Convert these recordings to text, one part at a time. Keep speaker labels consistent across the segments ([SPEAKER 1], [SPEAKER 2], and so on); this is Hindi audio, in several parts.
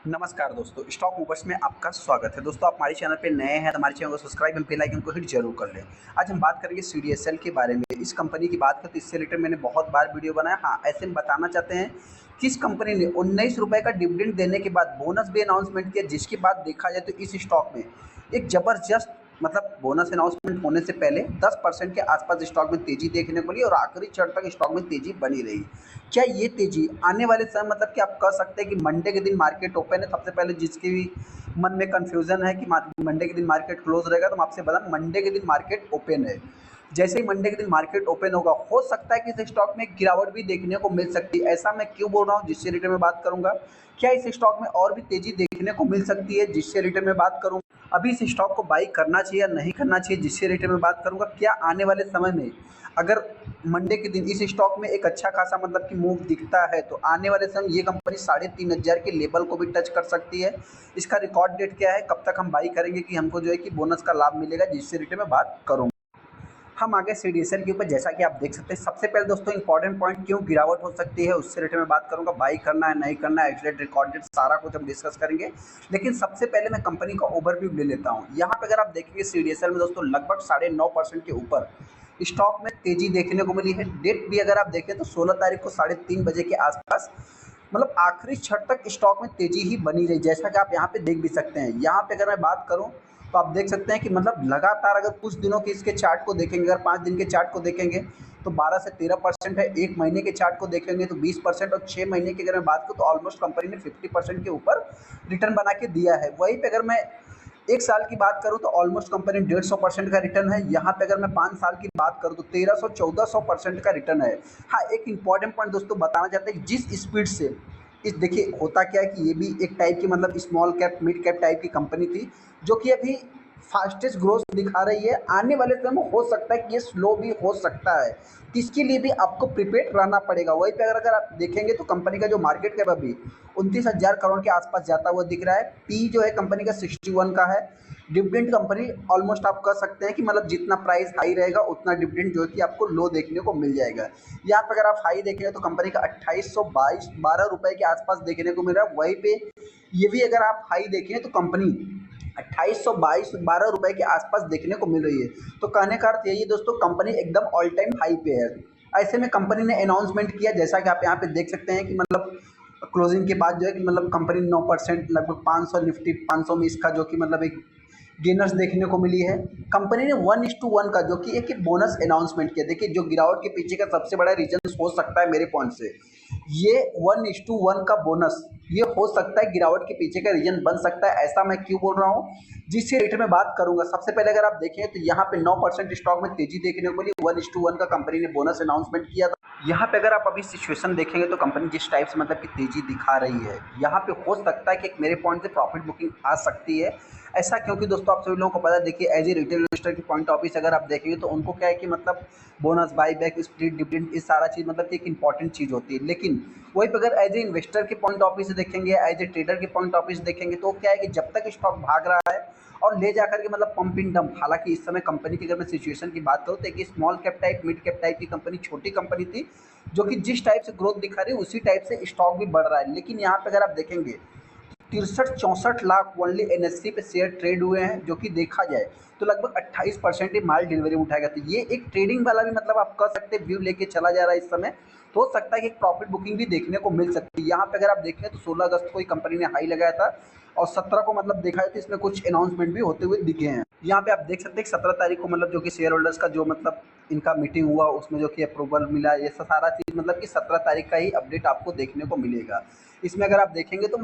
[SPEAKER 1] नमस्कार दोस्तों, स्टॉक मूवर्स में आपका स्वागत है। दोस्तों, आप हमारे चैनल पे नए हैं तो हमारे चैनल को सब्सक्राइब एंड बेल आइकन को हिट जरूर कर लें। आज हम बात करेंगे सीडीएसएल के बारे में। इस कंपनी की बात करें तो इससे रिलेटेड मैंने बहुत बार वीडियो बनाया। हाँ, ऐसे में बताना चाहते हैं कि इस कंपनी ने 19 रुपये का डिविडेंड देने के बाद बोनस भी अनाउंसमेंट किया, जिसके बाद देखा जाए तो इस स्टॉक में एक ज़बरदस्त बोनस अनाउंसमेंट होने से पहले 10% के आसपास स्टॉक में तेजी देखने को मिली और आखिरी क्षण तक स्टॉक में तेजी बनी रही। क्या ये तेजी आने वाले समय कि आप कह सकते हैं कि मंडे के दिन मार्केट ओपन है? सबसे पहले जिसके भी मन में कंफ्यूजन है कि मंडे के दिन मार्केट क्लोज रहेगा, तो मैं आपसे बता, मंडे के दिन मार्केट ओपन है। जैसे ही मंडे के दिन मार्केट ओपन होगा, हो सकता है कि इस स्टॉक में गिरावट भी देखने को मिल सकती है। ऐसा मैं क्यों बोल रहा हूँ, जिससे रिलेटेड में बात करूंगा। क्या इस स्टॉक में और भी तेजी देखने को मिल सकती है, जिससे रिलेटेड में बात करूँ। अभी इस स्टॉक को बाई करना चाहिए या नहीं करना चाहिए, जिससे रिलेटेड में बात करूंगा। क्या आने वाले समय में अगर मंडे के दिन इस स्टॉक में एक अच्छा खासा कि मूव दिखता है, तो आने वाले समय ये कंपनी 3,500 के लेवल को भी टच कर सकती है। इसका रिकॉर्ड डेट क्या है, कब तक हम बाई करेंगे कि हमको जो है कि बोनस का लाभ मिलेगा, जिससे रिलेटेड में बात करूँगा। हम आगे सीडीएसएल के ऊपर, जैसा कि आप देख सकते हैं, सबसे पहले दोस्तों इंपॉर्टेंट पॉइंट, क्यों गिरावट हो सकती है उससे रिलेटेड में बात करूंगा। बाई करना है नहीं करना है, एक्सलेट रिकॉर्ड डेट, सारा कुछ हम डिस्कस करेंगे। लेकिन सबसे पहले मैं कंपनी का ओवरव्यू ले लेता हूं। यहाँ पे अगर आप देखेंगे सीडीएसएल में दोस्तों लगभग 9.5% के ऊपर स्टॉक में तेजी देखने को मिली है। डेट भी अगर आप देखें तो 16 तारीख को 3:30 बजे के आसपास आखिरी क्षण तक स्टॉक में तेजी ही बनी रही, जैसा कि आप यहाँ पे देख भी सकते हैं। यहाँ पे अगर मैं बात करूँ तो आप देख सकते हैं कि लगातार अगर कुछ दिनों के इसके चार्ट को देखेंगे, अगर 5 दिन के चार्ट को देखेंगे तो 12 से 13% है। 1 महीने के चार्ट को देखेंगे तो 20%, और 6 महीने की अगर मैं बात करूँ तो ऑलमोस्ट कंपनी ने 50% के ऊपर रिटर्न बना के दिया है। वहीं पे अगर मैं 1 साल की बात करूँ तो ऑलमोस्ट कंपनी 150% का रिटर्न है। यहाँ पे अगर मैं 5 साल की बात करूँ तो 1300-1400% का रिटर्न है। हाँ, एक इंपॉर्टेंट पॉइंट दोस्तों बताना चाहते हैं कि जिस स्पीड से इस देखिए होता क्या है कि ये भी एक टाइप की small cap mid cap type की कंपनी थी, जो कि अभी फास्टेस्ट ग्रोथ दिखा रही है। आने वाले समय में हो सकता है कि ये स्लो भी हो सकता है, तो इसके लिए भी आपको प्रिपेयर रहना पड़ेगा। वहीं पे अगर आप देखेंगे तो कंपनी का जो मार्केट कैप अभी 29,000 करोड़ के आसपास जाता हुआ दिख रहा है। पी जो है कंपनी का 61 का है। डिविडेंड कंपनी ऑलमोस्ट आप कह सकते हैं कि जितना प्राइस हाई रहेगा उतना डिविडेंड जो है कि आपको लो देखने को मिल जाएगा। यहाँ पे अगर आप हाई देखेंगे तो कंपनी का 2822 12 रुपए के आसपास देखने को मिल रहा है। वहीं पे ये भी अगर आप हाई देखें तो कंपनी 2822 12 रुपए के आसपास देखने को मिल रही है। तो कहने का अर्थ यही है दोस्तों, कंपनी एकदम ऑल टाइम हाई पे है। ऐसे में कंपनी ने अनाउंसमेंट किया, जैसा कि आप यहाँ पे देख सकते हैं कि क्लोजिंग के बाद जो है कि कंपनी 9% लगभग 500 निफ्टी 500 में इसका जो कि एक गेनर्स देखने को मिली है। कंपनी ने 1:1 का जो कि एक बोनस अनाउंसमेंट किया। देखिए, जो गिरावट के पीछे का सबसे बड़ा रीजन हो सकता है मेरे पॉइंट से, ये 1:1 का बोनस ये हो सकता है गिरावट के पीछे का रीजन बन सकता है। ऐसा मैं क्यों बोल रहा हूँ, जिससे रेट में बात करूंगा। सबसे पहले अगर आप देखें तो यहाँ पे 9% स्टॉक में तेजी देखने को मिली। 1:1 का कंपनी ने बोनस अनाउंसमेंट किया था। यहाँ पे अगर आप अभी सिचुएशन देखेंगे तो कंपनी जिस टाइप से कि तेजी दिखा रही है, यहाँ पे हो सकता है कि एक मेरे पॉइंट से प्रॉफिट बुकिंग आ सकती है। ऐसा क्योंकि दोस्तों आप सभी लोगों को पता है, देखिए एज ए रिटेल इन्वेस्टर की पॉइंट ऑफ व्यू से अगर आप देखेंगे तो उनको क्या है कि bonus by back split dividend इस सारा चीज़ कि एक इंपॉर्टेंट चीज़ होती है। लेकिन वहीं पर अगर एज ए इन्वेस्टर के पॉइंट ऑफ व्यू से देखेंगे, एज ए ट्रेडर के पॉइंट ऑफ व्यू से देखेंगे, तो क्या है कि जब तक स्टॉक भाग रहा है और ले जाकर के पंप इन डंप, हालांकि इस समय कंपनी की अगर मैं सिचुएशन की बात करूँ तो एक small cap type mid cap type की कंपनी, छोटी कंपनी थी, जो कि जिस टाइप से ग्रोथ दिखा रही है उसी टाइप से स्टॉक भी बढ़ रहा है। लेकिन यहाँ पे अगर आप देखेंगे 63-64 लाख ओनली एनएससी पे शेयर ट्रेड हुए हैं, जो कि देखा जाए तो लगभग 28% ही माल डिलीवरी उठाएगा। तो ये एक ट्रेडिंग वाला भी आप कह सकते हैं व्यू लेके चला जा रहा है इस समय। तो हो सकता है कि एक प्रॉफिट बुकिंग भी देखने को मिल सकती है। यहाँ पे अगर आप देखें तो 16 अगस्त को ही कंपनी ने हाई लगाया था और 17 को देखा जाए तो इसमें कुछ अनाउंसमेंट भी होते हुए दिखे हैं। यहाँ पे आप देख सकते हैं कि 17 तारीख को जो कि शेयर होल्डर्स का जो इनका मीटिंग हुआ, उसमें जो कि अप्रूवल मिला, ये सारा चीज़ कि 17 तारीख का ही अपडेट आपको देखने को मिलेगा। इसमें अगर आप देखेंगे तो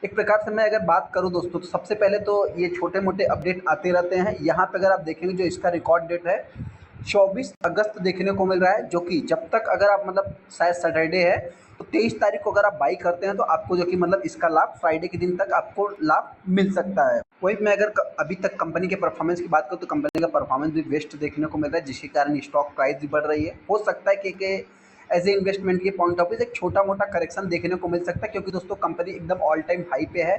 [SPEAKER 1] एक प्रकार से मैं अगर बात करूं दोस्तों, तो सबसे पहले तो ये छोटे मोटे अपडेट आते रहते हैं। यहाँ पे अगर आप देखेंगे जो इसका रिकॉर्ड डेट है 24 अगस्त देखने को मिल रहा है, जो कि जब तक अगर आप शायद सैटरडे है तो 23 तारीख को अगर आप बाई करते हैं तो आपको जो कि इसका लाभ फ्राइडे के दिन तक आपको लाभ मिल सकता है। वही मैं अगर अभी तक कंपनी के परफॉर्मेंस की बात करूँ तो कंपनी का परफॉर्मेंस भी बेस्ट देखने को मिल रहा है, जिसके कारण स्टॉक प्राइस भी बढ़ रही है। हो सकता है कि एज ए इन्वेस्टमेंट के पॉइंट ऑफ व्यू से एक छोटा मोटा करेक्शन देखने को मिल सकता है, क्योंकि दोस्तों कंपनी एकदम ऑल टाइम हाई पे है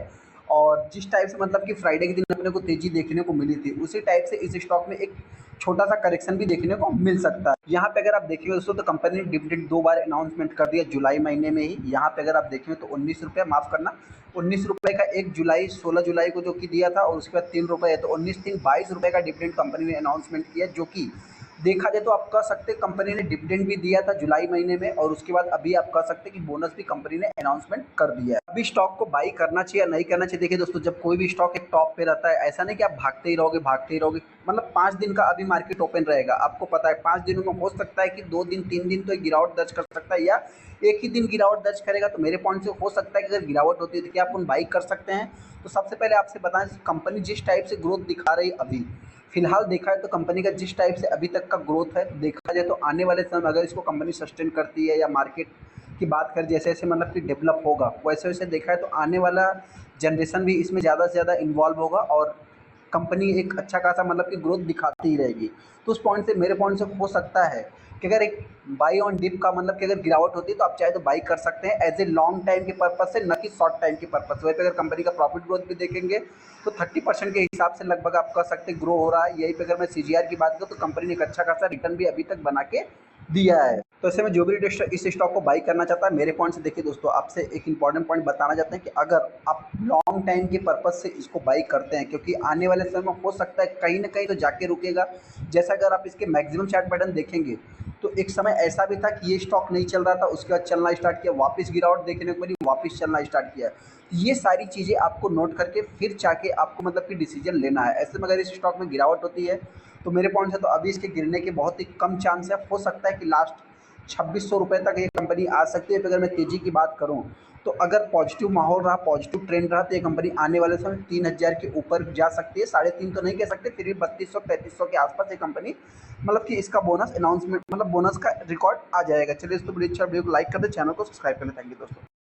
[SPEAKER 1] और जिस टाइप से मतलब कि फ्राइडे के दिन अपने को तेज़ी देखने को मिली थी, उसी टाइप से इस स्टॉक में एक छोटा-सा करेक्शन भी देखने को मिल सकता है। यहाँ पे अगर आप देखेंगे दोस्तों तो कंपनी ने डिविडेंड 2 बार अनाउंसमेंट कर दिया जुलाई महीने में ही। यहाँ पे अगर आप देखेंगे तो ₹19 माफ़ करना, ₹19 का 1 जुलाई 16 जुलाई को जो कि दिया था और उसके बाद ₹3 है, तो 19 3 ₹22 का डिविडेंड कंपनी ने अनाउंसमेंट किया, जो कि देखा जाए तो आप कह सकते हैं कंपनी ने डिविडेंड भी दिया था जुलाई महीने में और उसके बाद अभी आप कह सकते हैं कि बोनस भी कंपनी ने अनाउंसमेंट कर दिया है। अभी स्टॉक को बाई करना चाहिए या नहीं करना चाहिए, देखिए दोस्तों जब कोई भी स्टॉक एक टॉप पे रहता है, ऐसा नहीं कि आप भागते ही रहोगे, मतलब 5 दिन का अभी मार्केट ओपन रहेगा, आपको पता है 5 दिनों में हो सकता है कि 2 दिन 3 दिन तो एक गिरावट दर्ज कर सकता है या एक ही दिन गिरावट दर्ज करेगा। तो मेरे पॉइंट से हो सकता है कि अगर गिरावट होती है तो क्या आप उन बाई कर सकते हैं। तो सबसे पहले आपसे बताएं कंपनी जिस टाइप से ग्रोथ दिखा रही है अभी फिलहाल देखा है तो कंपनी का जिस टाइप से अभी तक का ग्रोथ है, देखा जाए तो आने वाले समय में अगर इसको कंपनी सस्टेन करती है या मार्केट की बात करें जैसे जैसे मतलब कि डेवलप होगा वैसे वैसे देखा है तो आने वाला जनरेशन भी इसमें ज़्यादा से ज़्यादा इन्वॉल्व होगा और कंपनी एक अच्छा खासा मतलब कि ग्रोथ दिखाती ही रहेगी। तो उस पॉइंट से मेरे पॉइंट से हो सकता है कि अगर एक बाई ऑन डिप का मतलब कि अगर गिरावट होती है तो आप चाहे तो बाई कर सकते हैं एज ए लॉन्ग टाइम के पर्पज से, न कि शॉर्ट टाइम के पर्पज से। वहीं पे अगर कंपनी का प्रॉफिट ग्रोथ भी देखेंगे तो 30% के हिसाब से लगभग आप कह सकते हैं ग्रो हो रहा है। यहीं पे अगर मैं सीजीआर की बात करूँ तो कंपनी ने एक अच्छा खासा रिटर्न भी अभी तक बना के दिया है। तो ऐसे में जो भी इस स्टॉक को बाई करना चाहता है मेरे पॉइंट से, देखिए दोस्तों आपसे एक इंपॉर्टेंट पॉइंट बताना चाहते हैं कि अगर आप लॉन्ग टाइम के पर्पज से इसको बाई करते हैं, क्योंकि आने वाले समय में हो सकता है कहीं ना कहीं तो जाके रुकेगा। जैसा अगर आप इसके मैक्सिमम चार्ट पैटर्न देखेंगे तो एक समय ऐसा भी था कि ये स्टॉक नहीं चल रहा था, उसके बाद चलना स्टार्ट किया, वापस गिरावट देखने को मिली, वापस चलना स्टार्ट किया। ये सारी चीज़ें आपको नोट करके फिर जाके आपको मतलब कि डिसीजन लेना है। ऐसे में अगर इस स्टॉक में गिरावट होती है तो मेरे पॉइंट से तो अभी इसके गिरने के बहुत ही कम चांस है। हो सकता है कि लास्ट ₹2600 तक ये कंपनी आ सकती है। तो अगर मैं तेज़ी की बात करूँ तो अगर पॉजिटिव माहौल रहा, पॉजिटिव ट्रेंड रहा तो ये कंपनी आने वाले समय 3000 के ऊपर जा सकती है। 3.5 तो नहीं कह सकते, फिर भी 3200-3300 के आसपास ये कंपनी मतलब कि इसका बोनस अनाउंसमेंट मतलब बोनस का रिकॉर्ड आ जाएगा। चलिए दोस्तों वीडियो अच्छा वीडियो को लाइक कर दे, चैनल को सब्सक्राइब कर ले। थैंक यू दोस्तों।